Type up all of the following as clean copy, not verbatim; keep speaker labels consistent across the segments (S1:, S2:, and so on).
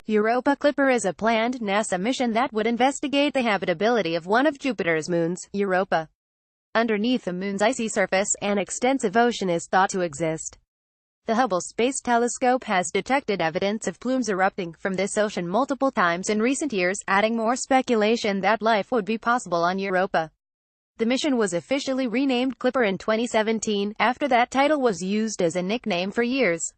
S1: Europa Clipper is a planned NASA mission that would investigate the habitability of one of Jupiter's moons, Europa. Underneath the moon's icy surface, an extensive ocean is thought to exist. The Hubble Space Telescope has detected evidence of plumes erupting from this ocean multiple times in recent years, adding more speculation that life would be possible on Europa. The mission was officially renamed Clipper in 2017, after that title was used as a nickname for years.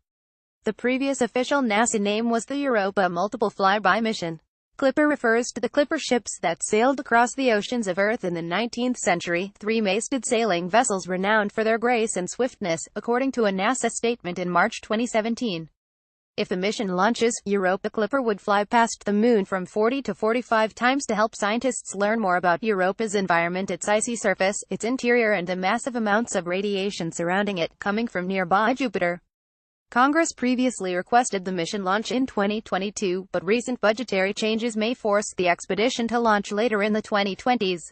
S1: The previous official NASA name was the Europa Multiple Flyby Mission. Clipper refers to the clipper ships that sailed across the oceans of Earth in the 19th century, three-masted sailing vessels renowned for their grace and swiftness, according to a NASA statement in March 2017. If the mission launches, Europa Clipper would fly past the moon from 40 to 45 times to help scientists learn more about Europa's environment, its icy surface, its interior, and the massive amounts of radiation surrounding it, coming from nearby Jupiter. Congress previously requested the mission launch in 2022, but recent budgetary changes may force the expedition to launch later in the 2020s.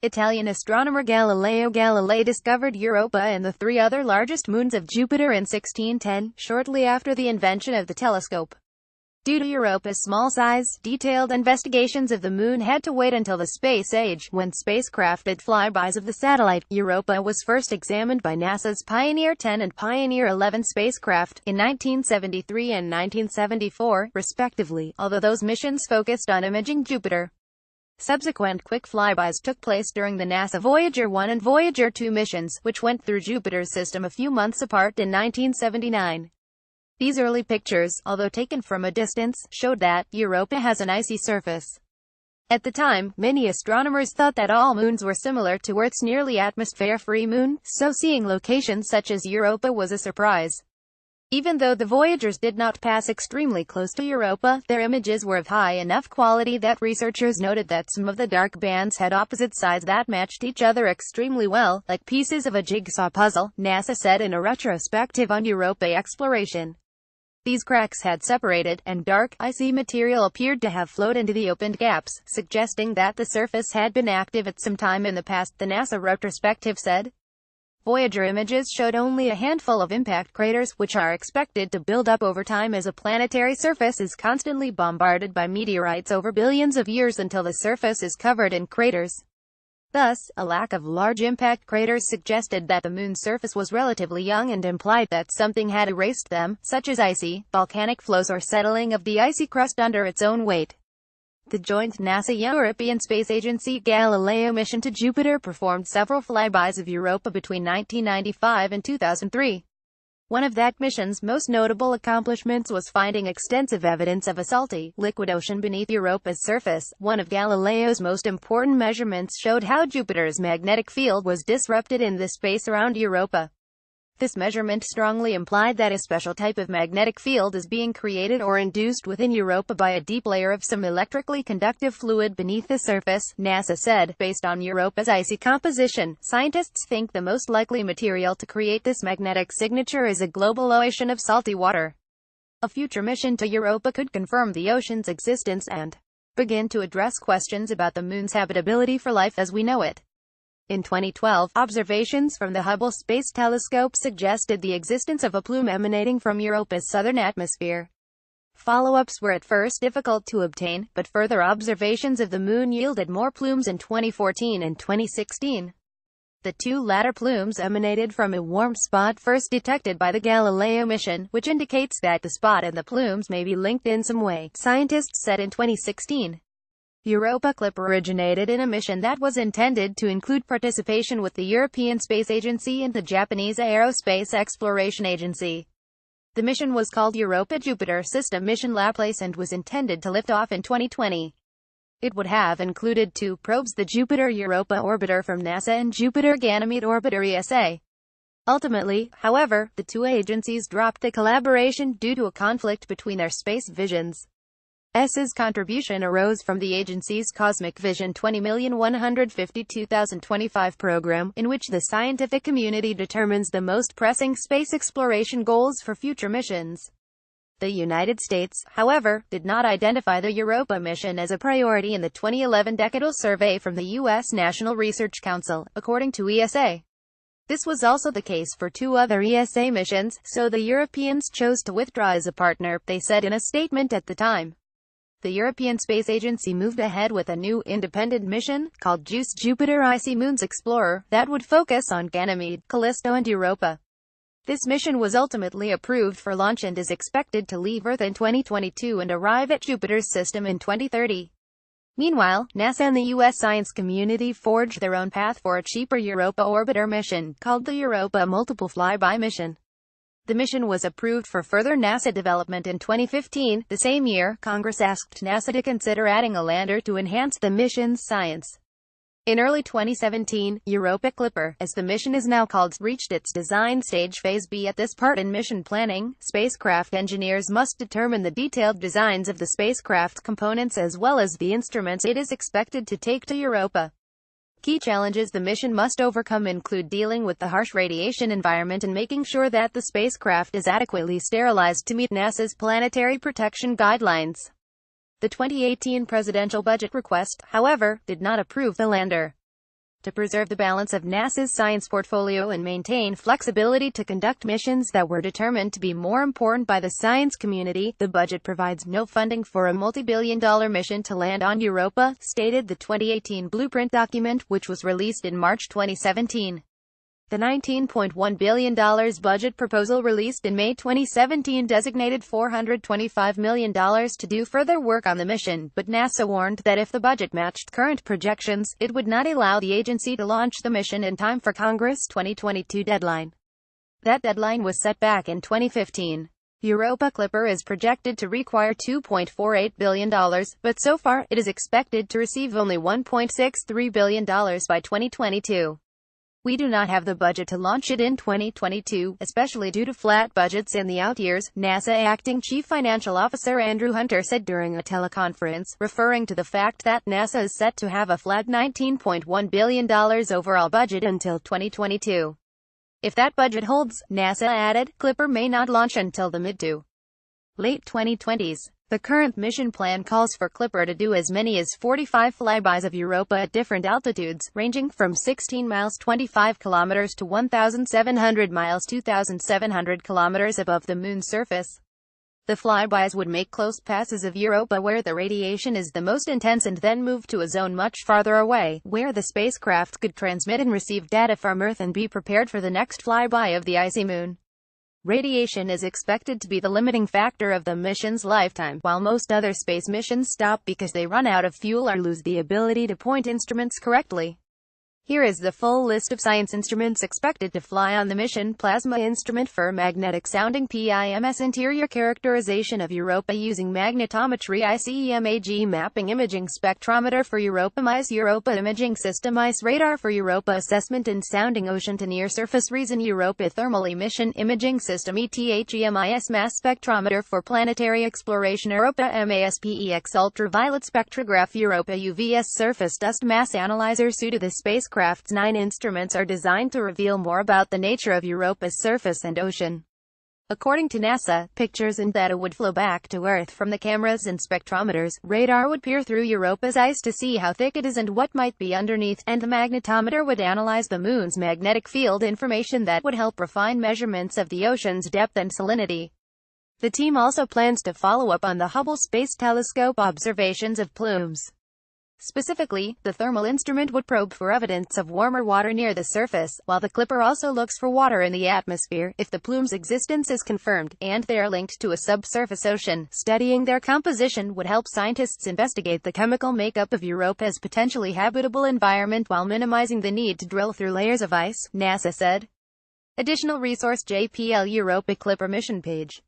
S1: Italian astronomer Galileo Galilei discovered Europa and the three other largest moons of Jupiter in 1610, shortly after the invention of the telescope. Due to Europa's small size, detailed investigations of the moon had to wait until the space age, when spacecraft did flybys of the satellite. Europa was first examined by NASA's Pioneer 10 and Pioneer 11 spacecraft, in 1973 and 1974, respectively, although those missions focused on imaging Jupiter. Subsequent quick flybys took place during the NASA Voyager 1 and Voyager 2 missions, which went through Jupiter's system a few months apart in 1979. These early pictures, although taken from a distance, showed that Europa has an icy surface. At the time, many astronomers thought that all moons were similar to Earth's nearly atmosphere-free moon, so seeing locations such as Europa was a surprise. Even though the Voyagers did not pass extremely close to Europa, their images were of high enough quality that researchers noted that some of the dark bands had opposite sides that matched each other extremely well, like pieces of a jigsaw puzzle, NASA said in a retrospective on Europa exploration. These cracks had separated, and dark, icy material appeared to have flowed into the opened gaps, suggesting that the surface had been active at some time in the past, the NASA retrospective said. Voyager images showed only a handful of impact craters, which are expected to build up over time as a planetary surface is constantly bombarded by meteorites over billions of years until the surface is covered in craters. Thus, a lack of large impact craters suggested that the moon's surface was relatively young and implied that something had erased them, such as icy, volcanic flows or settling of the icy crust under its own weight. The joint NASA-European Space Agency Galileo mission to Jupiter performed several flybys of Europa between 1995 and 2003. One of that mission's most notable accomplishments was finding extensive evidence of a salty, liquid ocean beneath Europa's surface. One of Galileo's most important measurements showed how Jupiter's magnetic field was disrupted in the space around Europa. This measurement strongly implied that a special type of magnetic field is being created or induced within Europa by a deep layer of some electrically conductive fluid beneath the surface, NASA said. Based on Europa's icy composition, scientists think the most likely material to create this magnetic signature is a global ocean of salty water. A future mission to Europa could confirm the ocean's existence and begin to address questions about the moon's habitability for life as we know it. In 2012, observations from the Hubble Space Telescope suggested the existence of a plume emanating from Europa's southern atmosphere. Follow-ups were at first difficult to obtain, but further observations of the moon yielded more plumes in 2014 and 2016. The two latter plumes emanated from a warm spot first detected by the Galileo mission, which indicates that the spot and the plumes may be linked in some way, scientists said in 2016. Europa Clipper originated in a mission that was intended to include participation with the European Space Agency and the Japanese Aerospace Exploration Agency. The mission was called Europa Jupiter System Mission Laplace and was intended to lift off in 2020. It would have included two probes, the Jupiter-Europa Orbiter from NASA and Jupiter-Ganymede Orbiter ESA. Ultimately, however, the two agencies dropped the collaboration due to a conflict between their space visions. ESA's contribution arose from the agency's Cosmic Vision 20,152,025 program, in which the scientific community determines the most pressing space exploration goals for future missions. The United States, however, did not identify the Europa mission as a priority in the 2011 decadal survey from the U.S. National Research Council, according to ESA. This was also the case for two other ESA missions, so the Europeans chose to withdraw as a partner, they said in a statement at the time. the European Space Agency moved ahead with a new independent mission, called JUICE Jupiter Icy Moons Explorer, that would focus on Ganymede, Callisto and Europa. This mission was ultimately approved for launch and is expected to leave Earth in 2022 and arrive at Jupiter's system in 2030. Meanwhile, NASA and the U.S. science community forged their own path for a cheaper Europa orbiter mission, called the Europa Multiple Flyby Mission. The mission was approved for further NASA development in 2015. The same year, Congress asked NASA to consider adding a lander to enhance the mission's science. In early 2017, Europa Clipper, as the mission is now called, reached its design stage Phase B. At this part in mission planning, spacecraft engineers must determine the detailed designs of the spacecraft components as well as the instruments it is expected to take to Europa. Key challenges the mission must overcome include dealing with the harsh radiation environment and making sure that the spacecraft is adequately sterilized to meet NASA's planetary protection guidelines. The 2018 presidential budget request, however, did not approve the lander. To preserve the balance of NASA's science portfolio and maintain flexibility to conduct missions that were determined to be more important by the science community, the budget provides no funding for a multi-billion-dollar mission to land on Europa, stated the 2018 blueprint document, which was released in March 2017. The $19.1 billion budget proposal released in May 2017 designated $425 million to do further work on the mission, but NASA warned that if the budget matched current projections, it would not allow the agency to launch the mission in time for Congress' 2022 deadline. That deadline was set back in 2015. Europa Clipper is projected to require $2.48 billion, but so far, it is expected to receive only $1.63 billion by 2022. We do not have the budget to launch it in 2022, especially due to flat budgets in the out years, NASA Acting Chief Financial Officer Andrew Hunter said during a teleconference, referring to the fact that NASA is set to have a flat $19.1 billion overall budget until 2022. If that budget holds, NASA added, Clipper may not launch until the mid to late 2020s. The current mission plan calls for Clipper to do as many as 45 flybys of Europa at different altitudes, ranging from 16 miles 25 kilometers to 1,700 miles 2,700 kilometers above the Moon's surface. The flybys would make close passes of Europa where the radiation is the most intense and then move to a zone much farther away, where the spacecraft could transmit and receive data from Earth and be prepared for the next flyby of the icy Moon. Radiation is expected to be the limiting factor of the mission's lifetime, while most other space missions stop because they run out of fuel or lose the ability to point instruments correctly. Here is the full list of science instruments expected to fly on the mission. Plasma instrument for magnetic sounding PIMS. Interior characterization of Europa using magnetometry ICEMAG. Mapping imaging spectrometer for Europa. MICE Europa imaging system. ICE radar for Europa. Assessment and sounding ocean to near surface reason. Europa thermal emission imaging system. ETHEMIS mass spectrometer for planetary exploration. Europa MASPEX ultraviolet spectrograph. Europa UVS surface dust mass analyzer. Suited to the spacecraft's 9 instruments are designed to reveal more about the nature of Europa's surface and ocean. According to NASA, pictures and data would flow back to Earth from the cameras and spectrometers. Radar would peer through Europa's ice to see how thick it is and what might be underneath, and the magnetometer would analyze the Moon's magnetic field information that would help refine measurements of the ocean's depth and salinity. The team also plans to follow up on the Hubble Space Telescope observations of plumes. Specifically, the thermal instrument would probe for evidence of warmer water near the surface, while the Clipper also looks for water in the atmosphere, if the plume's existence is confirmed, and they are linked to a subsurface ocean. Studying their composition would help scientists investigate the chemical makeup of Europa's potentially habitable environment while minimizing the need to drill through layers of ice, NASA said. Additional resource JPL Europa Clipper mission page.